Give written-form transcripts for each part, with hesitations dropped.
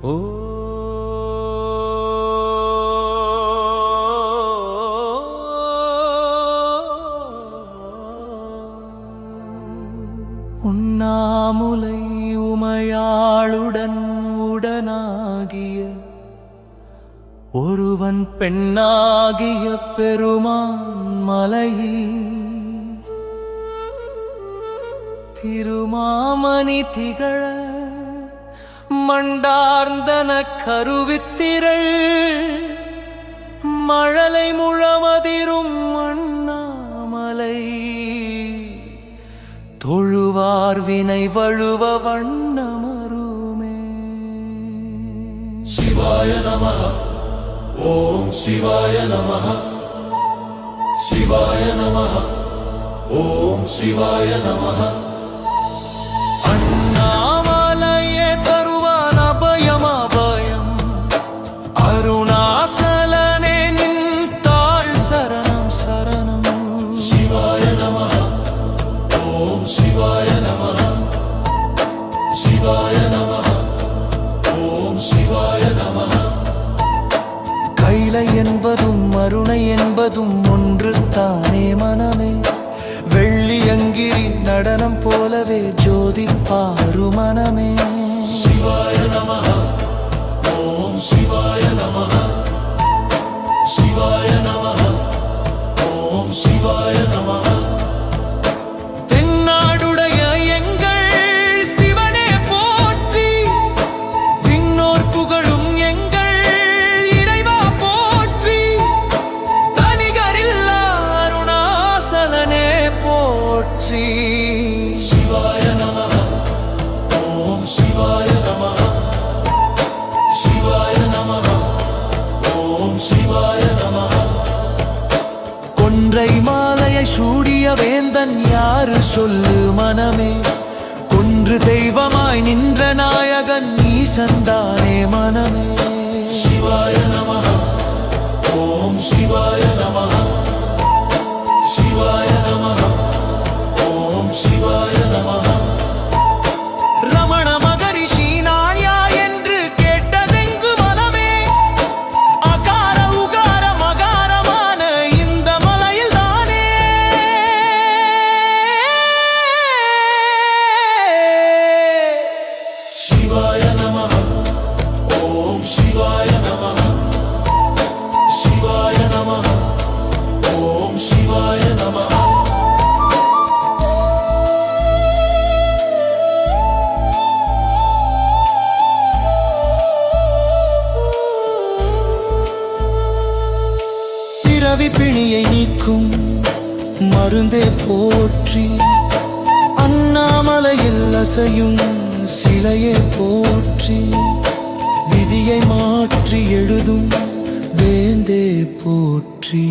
ஓ உண்ணாமுலை உமையாளுடன் உடனாகிய ஒருவன் பெண்ணாகிய பெருமான் மலையே திருமாமணி திகழ மண்டார்ந்தன கருவித்திரள் மழலை முழமதிரும் அண்ணாமலை தொழுவார் வினை வழுவ வண்ணமருமே. சிவாய நமஹ ஓம் சிவாய நமஹ சிவாய நமஹ ஓம் சிவாய நமஹ. அண்ணாமலையே தருவான் அபயம் அபயம் அருணாசலனே நின் தாழ் சரணம் சரணம். சிவாய நமஹ ஓம் சிவாய நமஹ சிவாய நமஹ ஓம் சிவாய நமஹ. கைலை என்பதும் அருணை என்பதும் ஒன்று தானே மனமே. வெள்ளியங்கிரி நடனம் போலவே ஜோதி பாரு மனமே. சிவாய நமஹ ஓம் சிவாய நமஹ சிவாய நமஹ ஓம் சிவாய நமஹ. தென்னாடுடைய எங்கள் சிவனே போற்றி விண்ணோர் புகழும் எங்கள் இறைவா போற்றி தனிகரில்லா அருணாசலனே போற்றி. சிவாய நமஹ ஓம் சிவாய நமஹ சிவாய நமஹ ஓம் சிவாய நமஹ. கொன்றை மாலையை சூடிய வேந்தன் யாரு சொல்லு மனமே. கொன்று தெய்வமாய் நின்ற நாயகன் ஈசன்தானே மனமே. சிவாய நமஹ ஓம் சிவாய நமஹ சிவாய நமஹ ஓம் சிவாய நமஹ. ரமண மகரிஷி நான் யார் என்று கேட்டதெங்கு மனமே. அகார உகார மகாரமான இந்த மலையில் தானே. சிவாய நமஹ ஓம் சிவாய நமஹ சிவாய நமஹ ஓம் சிவாய நமஹ. பிறவி பிணியை நீக்கும் மருந்தே போற்றி அண்ணாமலையில் அசையும் சிலையே போற்றி விதியை மாற்றி எழுதும் வேந்தே போற்றி.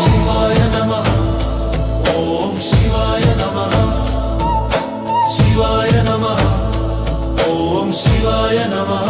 சிவாய நமஹ ஓம் சிவாய நமஹ சிவாய நமஹ ஓம் சிவாய நமஹ.